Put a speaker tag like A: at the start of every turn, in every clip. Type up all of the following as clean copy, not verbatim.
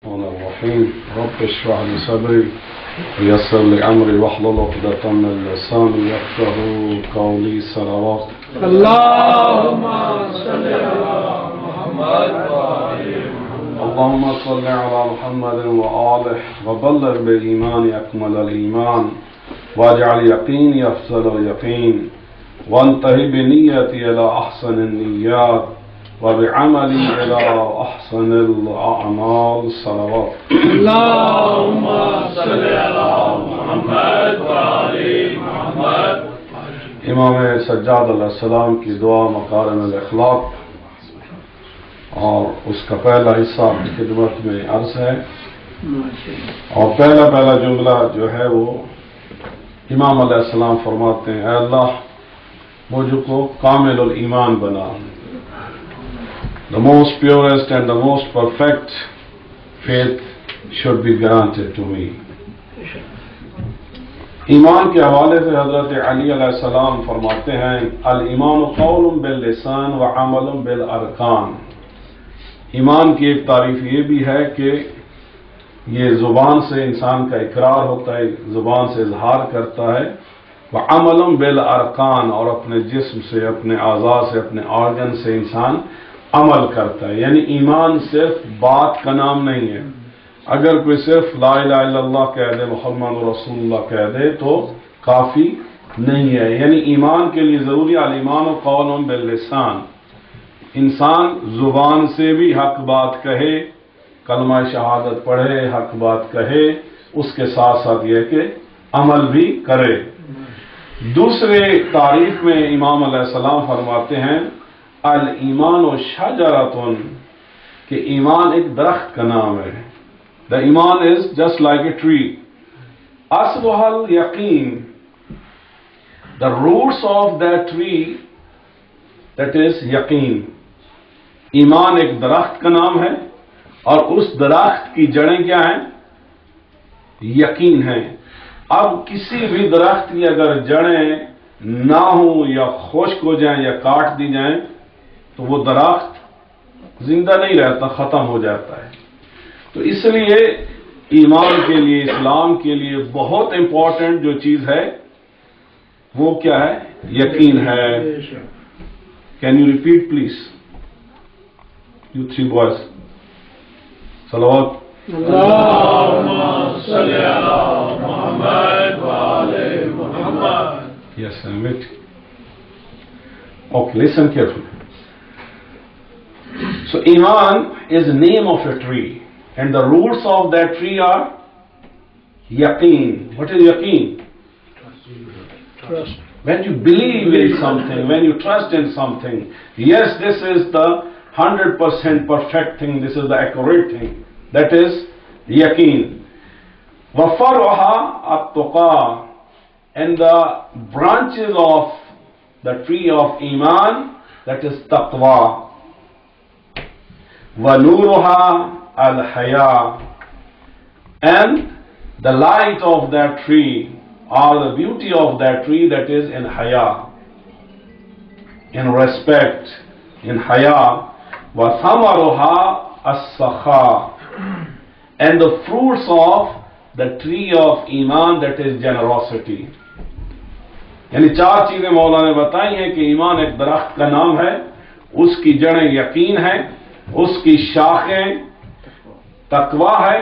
A: الرحمن الرحيم رب اشرح لي صدري ويسر لي امري واحلل عقدة من لساني يفقهوا قولي. صلوات
B: اللهم صل على محمد وآله محمد.
A: اللهم صل على محمد وآله وبلغ بالإيمان أكمل الإيمان واجعل يقيني أفضل اليقين وانتهي بنيتي إلى أحسن النيات وبعملي إلى أحسن الأعمال. صلوات
B: اللهم صل على محمد وآله محمد.
A: امام سجاد علیہ السلام کی دعا مکارم الاخلاق اور اس کا پہلا حصہ آپ کی خدمت میں عرض ہے. اور پہلا جملہ جو ہے وہ امام علیہ السلام فرماتے ہیں: اے اللہ مجھ کو کامل الایمان بنا. The most purest and the most perfect faith should be granted to me. ایمان کے حوالے سے حضرت علی علیہ السلام فرماتے ہیں: الایمان قول باللسان وعمل بالارکان. ایمان کی ایک تعریف یہ بھی ہے کہ یہ زبان سے انسان کا اقرار ہوتا ہے، زبان سے اظہار کرتا ہے، وعمل بالارکان، اور اپنے جسم سے، اپنے اعضاء سے، اپنے آرگن سے انسان عمل کرتا ہے. یعنی ایمان صرف بات کا نام نہیں ہے. اگر کوئی صرف لا الہ الا اللہ کہہ دے، محمد رسول اللہ کہہ دے تو کافی نہیں ہے. یعنی ایمان کے لیے ضروری الایمان قول باللسان، انسان زبان سے بھی حق بات کہے، کلمہ شہادت پڑھے، حق بات کہے، اس کے ساتھ ساتھ یہ کہ عمل بھی کرے. دوسرے تعریف میں امام علیہ السلام فرماتے ہیں: الایمان شجرۃ، کہ ایمان ایک درخت کا نام ہے. The iman is just like a tree. أصلها اليقين. The roots of that tree, that is yaqeen. ایمان ایک درخت کا نام ہے اور اس درخت کی جڑیں کیا ہیں؟ یقین ہیں. اب کسی بھی درخت کی اگر جڑیں نہ ہوں یا خشک ہو جائیں یا کاٹ دی جائیں تو وہ درخت زندہ نہیں رہتا، ختم ہو جاتا ہے. تو اس لیے ایمان کے لیے، اسلام کے لیے بہت امپورٹنٹ جو چیز ہے وہ کیا ہے؟ یقین ہے. Can you repeat please? You three boys. صلوات.
B: اللهم صل على محمد وآله محمد.
A: Yes, I'm waiting. Okay, listen carefully. So Iman is the name of a tree, and the roots of that tree are yaqeen. What is yaqeen?
B: Trust.
A: When you believe in something, when you trust in something, yes, this is the 100% perfect thing, this is the accurate thing. That is yaqeen. وَفَرْعُهَا التُّقَى. And the branches of the tree of Iman, that is taqwa. وَنُورُهَا الْحَيَاء. And the light of that tree, or the beauty of that tree, that is in haya, in respect, in haya. وَثَمَرُهَا السَّخَاء. And the fruits of the tree of Iman, that is generosity. یعنی چار چیزیں مولا نے بتائی ہیں کہ ایمان ایک درخت کا نام ہے، اس کی جڑیں یقین ہیں، اس کی شاخیں تقویٰ ہے،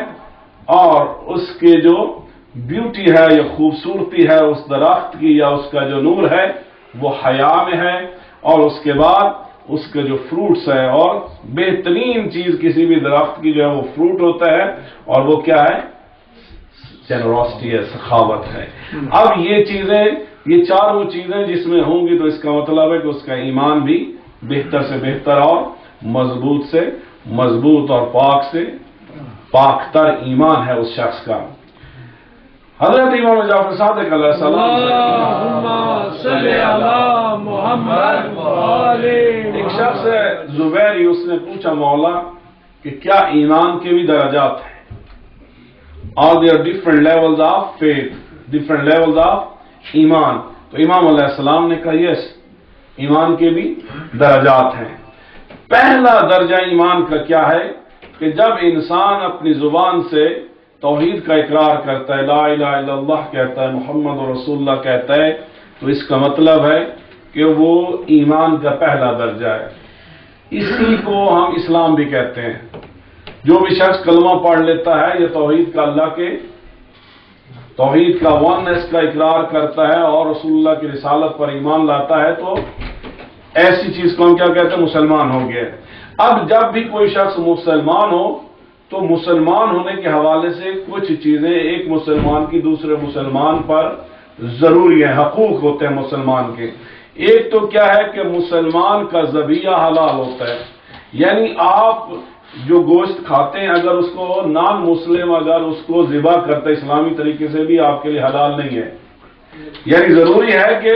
A: اور اس کے جو بیوٹی ہے یا خوبصورتی ہے اس درخت کی یا اس کا جو نور ہے وہ حیا میں ہے. اور اس کے بعد اس کے جو فروٹس ہے، اور بہترین چیز کسی بھی درخت کی جو ہے وہ فروٹ ہوتا ہے، اور وہ کیا ہے؟ جنرosity ہے، سخاوت ہے. اب یہ چیزیں، یہ چار وہ چیزیں جس میں ہوں گی تو اس کا مطلب ہے کہ اس کا ایمان بھی بہتر سے بہتر اور مضبوط سے مضبوط اور پاک سے پاک تر ایمان ہے اس شخص کا. حضرت امام جعفر صادق علیہ السلام
B: اللهم صل على محمد وآله.
A: ایک شخص ہے زبیری، اس نے پوچھا مولا کہ کیا ایمان کے بھی درجات ہیں؟ Are there different levels of faith, different levels of ایمان؟ تو امام علیہ السلام نے کہا یس، ایمان کے بھی درجات ہیں. پہلا درجہ ایمان کا کیا ہے؟ کہ جب انسان اپنی زبان سے توحید کا اقرار کرتا ہے، لا الہ الا اللہ کہتا ہے، محمد رسول اللہ کہتا ہے، تو اس کا مطلب ہے کہ وہ ایمان کا پہلا درجہ ہے۔ اسی کو ہم اسلام بھی کہتے ہیں۔ جو بھی شخص کلمہ پڑھ لیتا ہے یہ توحید کا، اللہ کے توحید کا ونس کا اقرار کرتا ہے اور رسول اللہ کی رسالت پر ایمان لاتا ہے، تو ایسی چیز کو ہم کیا کہتے ہیں؟ مسلمان ہو گئے۔ اب جب بھی کوئی شخص مسلمان ہو تو مسلمان ہونے کے حوالے سے کچھ چیزیں ایک مسلمان کی دوسرے مسلمان پر ضروری ہیں، حقوق ہوتے ہیں مسلمان کے۔ ایک تو کیا ہے کہ مسلمان کا ذبیحہ حلال ہوتا ہے، یعنی آپ جو گوشت کھاتے ہیں اگر اس کو نان مسلم اگر اس کو ذبح کرتے اسلامی طریقے سے بھی آپ کے لیے حلال نہیں ہے، یعنی ضروری ہے کہ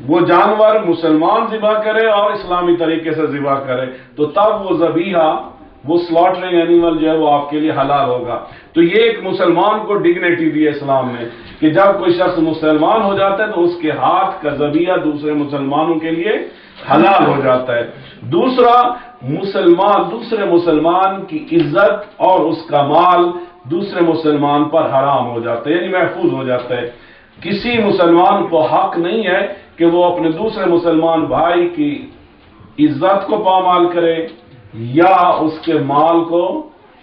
A: وہ جانور مسلمان ذبح کرے اور اسلامی طریقے سے ذبح کرے، تو تب وہ ذبیحہ، وہ سلاٹرنگ اینیمل جو ہے وہ آپ کے لیے حلال ہوگا۔ تو یہ ایک مسلمان کو ڈگنیٹی دی ہے اسلام میں کہ جب کوئی شخص مسلمان ہو جاتا ہے تو اس کے ہاتھ کا ذبیحہ دوسرے مسلمانوں کے لیے حلال ہو جاتا ہے۔ دوسرا، دوسرے مسلمان کی عزت اور اس کا مال دوسرے مسلمان پر حرام ہو جاتا ہے، یعنی محفوظ ہو جاتا ہے۔ کسی مسلمان کو حق نہیں ہے کہ وہ اپنے دوسرے مسلمان بھائی کی عزت کو پامال کرے یا اس کے مال کو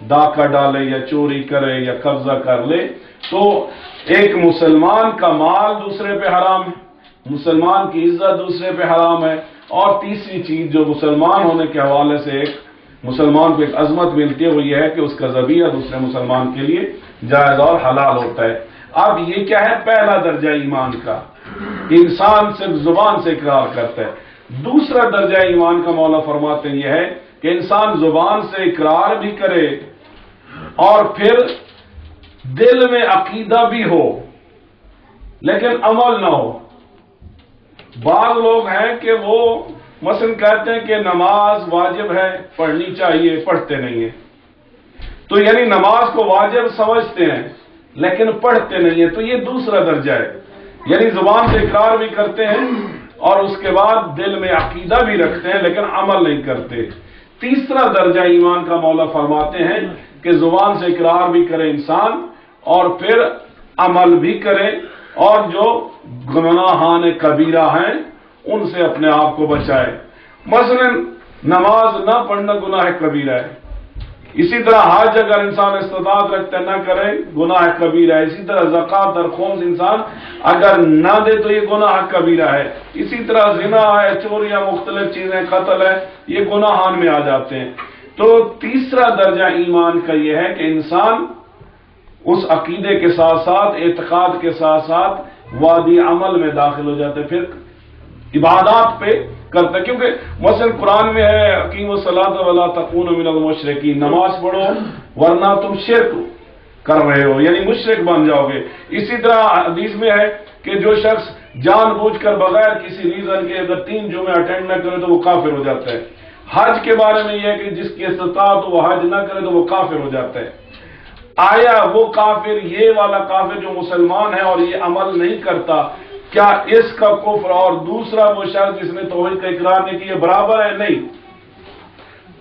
A: ڈاکہ ڈالے یا چوری کرے یا قبضہ کر لے۔ تو ایک مسلمان کا مال دوسرے پہ حرام ہے، مسلمان کی عزت دوسرے پہ حرام ہے، اور تیسری چیز جو مسلمان ہونے کے حوالے سے ایک مسلمان کو ایک عظمت ملتی ہے وہ یہ ہے کہ اس کا ذبیحہ دوسرے مسلمان کے لیے جائز اور حلال ہوتا ہے۔ اب یہ کیا ہے؟ پہلا درجہ ایمان کا، انسان صرف زبان سے اقرار کرتا ہے۔ دوسرا درجہ ایمان کا مولا فرماتے ہیں یہ ہے کہ انسان زبان سے اقرار بھی کرے اور پھر دل میں عقیدہ بھی ہو لیکن عمل نہ ہو۔ بعض لوگ ہیں کہ وہ مثلا کہتے ہیں کہ نماز واجب ہے، پڑھنی چاہیے، پڑھتے نہیں ہیں، تو یعنی نماز کو واجب سمجھتے ہیں لیکن پڑھتے نہیں ہیں، تو یہ دوسرا درجہ ہے، یعنی زبان سے اقرار بھی کرتے ہیں اور اس کے بعد دل میں عقیدہ بھی رکھتے ہیں لیکن عمل نہیں کرتے۔ تیسرا درجہ ایمان کا مولا فرماتے ہیں کہ زبان سے اقرار بھی کرے انسان اور پھر عمل بھی کرے اور جو گناہان کبیرہ ہیں ان سے اپنے آپ کو بچائے۔ مثلا نماز نہ پڑھنا گناہ کبیرہ ہے، اسی طرح حج اگر انسان استطاعت رکھتے نہ کرے گناہ کبیرہ ہے، اسی طرح زکوٰۃ اور خمس انسان اگر نہ دے تو یہ گناہ کبیرہ ہے، اسی طرح زنا ہے، چوریاں، مختلف چیزیں، قتل ہے، یہ گناہان میں آ جاتے ہیں۔ تو تیسرا درجہ ایمان کا یہ ہے کہ انسان اس عقیدے کے ساتھ ساتھ اعتقاد کے ساتھ ساتھ وادی عمل میں داخل ہو جاتے، پھر عبادات پہ کرتا ہے، کیونکہ مثلا قرآن میں ہے اقیموا الصلاۃ ولا تکونوا من المشرکین، نماز پڑھو ورنہ تم شرک کر رہے ہو، یعنی مشرک بن جاؤ گے۔ اسی طرح حدیث میں ہے کہ جو شخص جان بوجھ کر بغیر کسی ریزن کے اگر 3 جمعے اٹینڈ نہ کرے تو وہ کافر ہو جاتا ہے۔ حج کے بارے میں یہ ہے کہ جس کی استطاعت وہ حج نہ کرے تو وہ کافر ہو جاتا ہے۔ آیا وہ کافر، یہ والا کافر جو مسلمان ہے اور یہ عمل نہیں کرتا، کیا اس کا کفر اور دوسرا وہ شخص جس نے توحید کا اقرار نہیں کیا برابر ہے؟ نہیں۔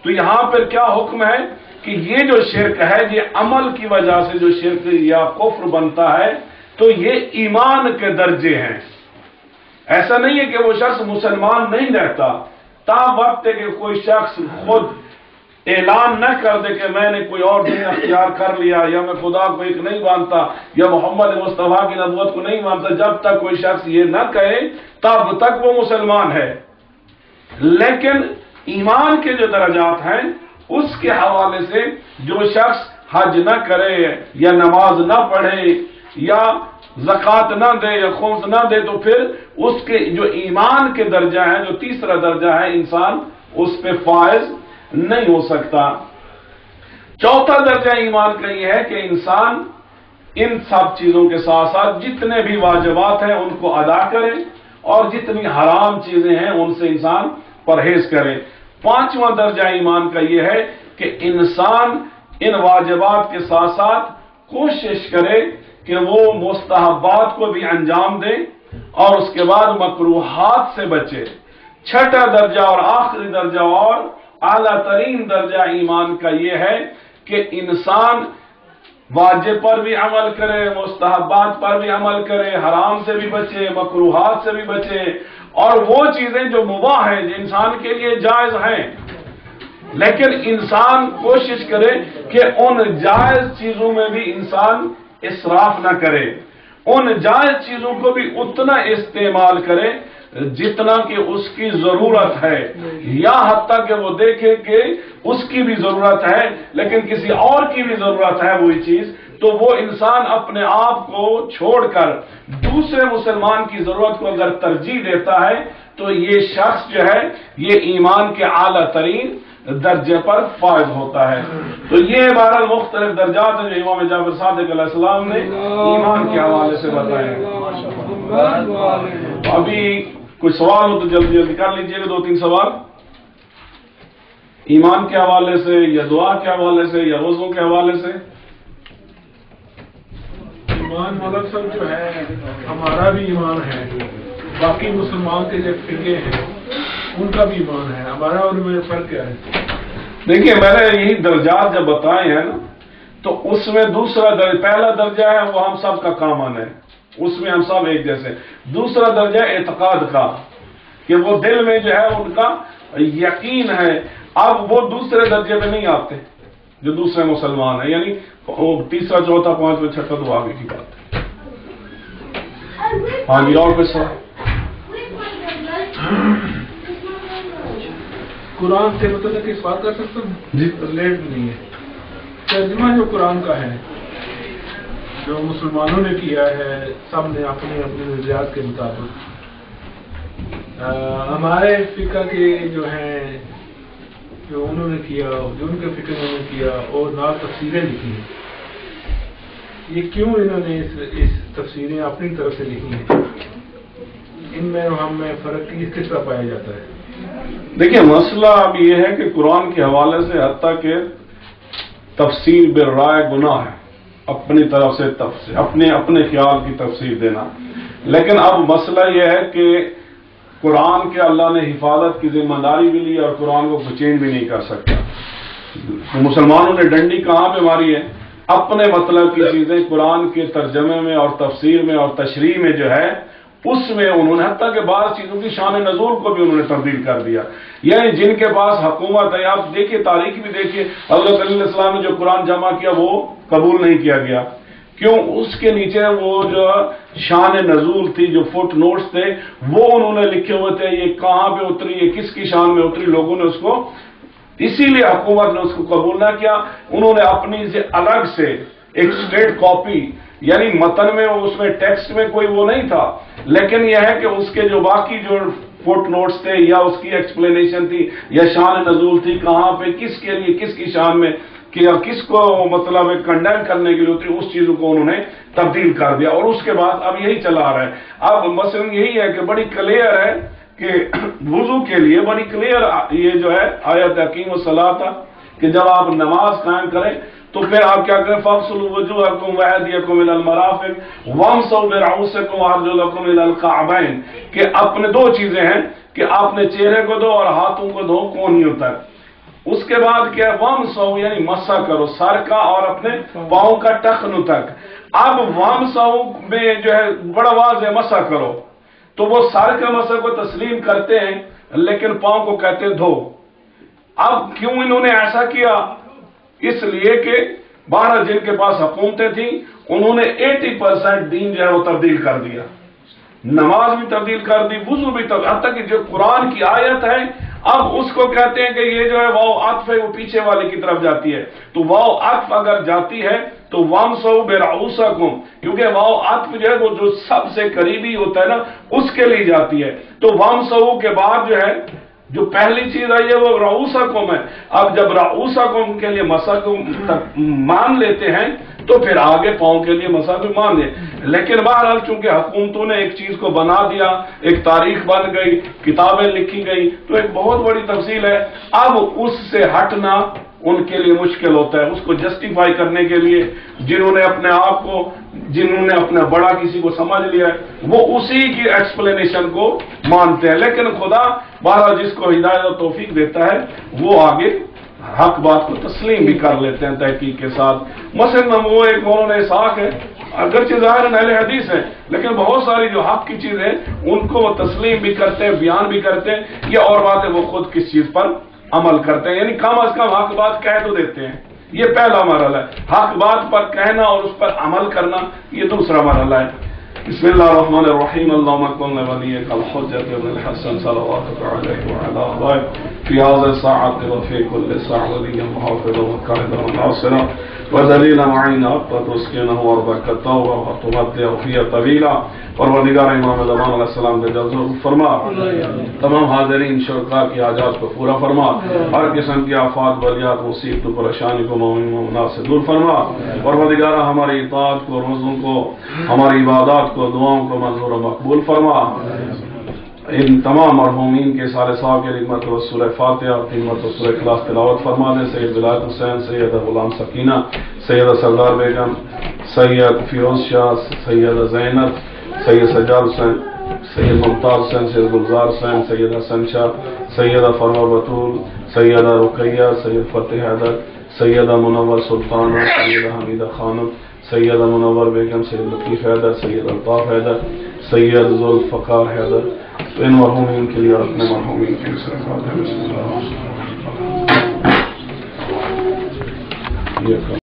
A: تو یہاں پر کیا حکم ہے کہ یہ جو شرک ہے یہ عمل کی وجہ سے جو شرک یا کفر بنتا ہے تو یہ ایمان کے درجے ہیں۔ ایسا نہیں ہے کہ وہ شخص مسلمان نہیں رہتا، تا وقت ہے کہ کوئی شخص خود اعلان نہ کر دے کہ میں نے کوئی اور دین اختیار کر لیا یا میں خدا کو ایک نہیں مانتا یا محمد مصطفیٰ کی نبوت کو نہیں مانتا، جب تک کوئی شخص یہ نہ کہے تب تک وہ مسلمان ہے۔ لیکن ایمان کے جو درجات ہیں اس کے حوالے سے جو شخص حج نہ کرے یا نماز نہ پڑھے یا زکوٰۃ نہ دے یا خمس نہ دے تو پھر اس کے جو ایمان کے درجہ ہیں، جو تیسرا درجہ ہے، انسان اس پہ فائز نہیں ہو سکتا۔ چوتھا درجہ ایمان کا یہ ہے کہ انسان ان سب چیزوں کے ساتھ ساتھ جتنے بھی واجبات ہیں ان کو ادا کرے اور جتنی حرام چیزیں ہیں ان سے انسان پرہیز کرے۔ پانچواں درجہ ایمان کا یہ ہے کہ انسان ان واجبات کے ساتھ ساتھ کوشش کرے کہ وہ مستحبات کو بھی انجام دے اور اس کے بعد مکروہات سے بچے۔ چھٹا درجہ اور آخری درجہ اور اعلیٰ ترین درجہ ایمان کا یہ ہے کہ انسان واجب پر بھی عمل کرے، مستحبات پر بھی عمل کرے، حرام سے بھی بچے، مکروہات سے بھی بچے، اور وہ چیزیں جو مباح ہیں، جو انسان کے لیے جائز ہیں، لیکن انسان کوشش کرے کہ ان جائز چیزوں میں بھی انسان اسراف نہ کرے، ان جائز چیزوں کو بھی اتنا استعمال کرے جتنا کہ اس کی ضرورت ہے، یا حتیٰ کہ وہ دیکھے کہ اس کی بھی ضرورت ہے لیکن کسی اور کی بھی ضرورت ہے وہی چیز، تو وہ انسان اپنے آپ کو چھوڑ کر دوسرے مسلمان کی ضرورت کو اگر ترجیح دیتا ہے تو یہ شخص جو ہے یہ ایمان کے اعلیٰ ترین درجے پر فائز ہوتا ہے۔ تو یہ بہرحال مختلف درجات ہیں جو امام جعفر صادق علیہ السلام نے ایمان کے حوالے سے بتائے ہیں۔ ابھی کوئی سوال ہو تو جلدی جلدی کر لیجئے گا، 2-3 سوال ایمان کے حوالے سے یا دعا کے حوالے سے یا روزوں کے حوالے سے۔
B: ایمان مولوی صاحب جو ہے ہمارا بھی ایمان ہے، باقی مسلمان کے جو فرقے ہیں ان کا بھی ایمان ہے، ہمارا اور میں فرق کیا ہے؟
A: دیکھیے میں نے یہی درجات جب بتائے ہیں نا، تو اس میں دوسرا درجہ، پہلا درجہ ہے وہ ہم سب کا کامن ہے، اس میں ہم سب ایک جیسے۔ دوسرا درجہ اعتقاد کا، کہ وہ دل میں جو ہے ان کا یقین ہے، اب وہ دوسرے درجے میں نہیں آتے جو دوسرے مسلمان ہیں، یعنی تیسرا چوتھا پانچواں چھٹا تو آگے کی بات ہے۔ ہاں جی، اور کوئی سوال؟
B: قرآن سے متعلق اس بات کر سکتا ہوں
A: جی
B: لیٹ نہیں ہے، ترجمہ جو قرآن کا ہے جو مسلمانوں نے کیا ہے، سب نے اپنے اپنے نظریات کے مطابق، ہمارے فقہ کے جو ہیں جو انہوں نے کیا، جو ان کے فقہ انہوں نے کیا اور نہ تفسیریں لکھی ہیں، یہ کیوں انہوں نے اس تفسیریں اپنی طرف سے لکھی ہیں، ان میں اور ہم میں فرق کس طرح پایا جاتا ہے؟
A: دیکھیے مسئلہ اب یہ ہے کہ قرآن کے حوالے سے حتیٰ کہ تفسیر بالرائے گناہ ہے، اپنی طرف سے تفسیر، اپنے خیال کی تفسیر دینا، لیکن اب مسئلہ یہ ہے کہ قرآن کے اللہ نے حفاظت کی ذمہ داری بھی لی اور قرآن کو کوئی چینج بھی نہیں کر سکتا۔ مسلمانوں نے ڈنڈی کہاں پہ ماری ہے؟ اپنے مطلب کی چیزیں قرآن کے ترجمے میں اور تفسیر میں اور تشریح میں جو ہے اس میں انہوں نے حتیٰ کہ بعض چیزوں کی شان نزول کو بھی انہوں نے تبدیل کر دیا، یعنی جن کے پاس حکومت ہے، آپ دیکھیے تاریخ بھی دیکھیے، حضرت علیہ السلام نے جو قرآن جمع کیا وہ قبول نہیں کیا گیا، کیوں؟ اس کے نیچے وہ جو شان نزول تھی، جو فٹ نوٹس تھے، وہ انہوں نے لکھے ہوئے تھے، یہ کہاں پہ اتری، یہ کس کی شان میں اتری، لوگوں نے اس کو، اسی لیے حکومت نے اس کو قبول نہ کیا، انہوں نے اپنی سے الگ سے ایک اسٹیٹ کاپی، یعنی متن میں اس میں ٹیکسٹ میں کوئی وہ نہیں تھا، لیکن یہ ہے کہ اس کے جو باقی جو فٹ نوٹس تھے یا اس کی ایکسپلینیشن تھی یا شان نزول تھی، کہاں پہ کس کے لیے کس کی شان میں کہ کس کو مطلب کنڈیم کرنے کے لیے ہوتی، اس چیزوں کو انہوں نے تبدیل کر دیا، اور اس کے بعد اب یہی چلا آ رہا ہے۔ اب مثلا یہی ہے کہ بڑی کلیئر ہے کہ وضو کے لیے بڑی کلیئر یہ جو ہے آیت اقیموا الصلاۃ، کہ جب آپ نماز قائم کریں تو پھر آپ کیا کریں، فاغسلوا وجوہکم وایدیکم الی المرافق وامسحوا برؤوسکم وارجلکم الی الکعبین، کہ اپنے دو چیزیں ہیں کہ آپ نے چہرے کو دھو اور ہاتھوں کو دھو کونیوں تک، اس کے بعد کیا وامسحوا یعنی مسح کرو سر کا اور اپنے پاؤں کا ٹخنوں تک۔ اب وامسحوا میں جو ہے بڑا واضح مسح کرو، تو وہ سر کا مسح کو تسلیم کرتے ہیں لیکن پاؤں کو کہتے دھو۔ اب کیوں انہوں نے ایسا کیا؟ اس لیے کہ 12 جن کے پاس حکومتیں تھیں انہوں نے 80% دین جو ہے وہ تبدیل کر دیا، نماز بھی تبدیل کر دی، وضو بھی تبدیل، حتیٰ کہ جو قرآن کی آیت ہے اب اس کو کہتے ہیں کہ یہ جو ہے واو عطف ہے، وہ پیچھے والے کی طرف جاتی ہے، تو واو عطف اگر جاتی ہے تو وامسحوا برؤوسکم، کیونکہ واو عطف جو ہے وہ جو سب سے قریبی ہوتا ہے نا اس کے لیے جاتی ہے، تو وامسحوا کے بعد جو ہے جو پہلی چیز آئی ہے وہ رؤوسکم ہے۔ اب جب رؤوسکم کے لیے مسح کو مان لیتے ہیں تو پھر آگے پاؤں کے لیے مسح بھی مان لیں، لیکن بہرحال چونکہ حکومتوں نے ایک چیز کو بنا دیا، ایک تاریخ بن گئی، کتابیں لکھی گئی، تو ایک بہت بڑی تفصیل ہے، اب اس سے ہٹنا ان کے لیے مشکل ہوتا ہے، اس کو جسٹیفائی کرنے کے لیے جنہوں نے اپنے آپ کو، جنہوں نے اپنا بڑا کسی کو سمجھ لیا ہے وہ اسی کی ایکسپلینیشن کو مانتے ہیں، لیکن خدا بہرحال جس کو ہدایت و توفیق دیتا ہے وہ آگے حق بات کو تسلیم بھی کر لیتے ہیں تحقیق کے ساتھ۔ مثلا وہ ایک مولانا اسحاق ہے، اگرچہ ظاہر اہل حدیث ہے لیکن بہت ساری جو حق کی چیزیں ان کو وہ تسلیم بھی کرتے ہیں، بیان بھی کرتے ہیں، یا اور بات ہے وہ خود کس چیز پر عمل کرتے ہیں، یعنی کم از کم حق بات کہہ تو دیتے ہیں۔ یہ پہلا مرحلہ ہے، حق بات پر کہنا اور اس پر عمل کرنا یہ دوسرا مرحلہ ہے۔ بسم اللہ الرحمن الرحیم، اللہم کن ولیک الحجۃ ابن الحسن صلواتک علیہ وعلی آبائک فی هذه الساعة وفی کل ساعة ولیا محافظا وقائدا وناصرا ودلیلا معینا وتسکنہ ارضک التوبہ وتمتعہ فیہ طویلا۔ پروردگار امام زمان علیہ السلام کے جلسوں فرما، تمام حاضرین شرکاء کی حاجات کو پورا فرما، ہر قسم کی آفات بلیات مصیبت و پریشانی کو مومن مومنات سے دور فرما۔ پروردگار ہماری اطاعت کو، روزوں کو، ہماری عبادات کو، دعاؤں کو منظور و مقبول فرما۔ ان تمام مرحومین کے سارے صاحب کی 3 مرتبہ سورہ فاتحہ، 3 مرتبہ سورہ اخلاص تلاوت فرما دیں۔ سید ولایت حسین، سیدہ غلام سکینہ، سیدہ سردار بیگم، سید فیروز شاہ، سیدہ زینب، سید سجاد حسین، سید ممتاز حسین، سید گلزار حسین، سید حسن شاہ، سیدہ فروا بطول، سیدہ رقیہ، سید فتح حیدر، سیدہ منور سلطانہ، سیدہ حمیدہ خانم، سیدہ منور بیگم، سید لطیف حیدر، سید الطاف حیدر، سید ذوالفقار حیدر۔ ان مرحومین کے لیے اور اپنے مرحومین کے لیے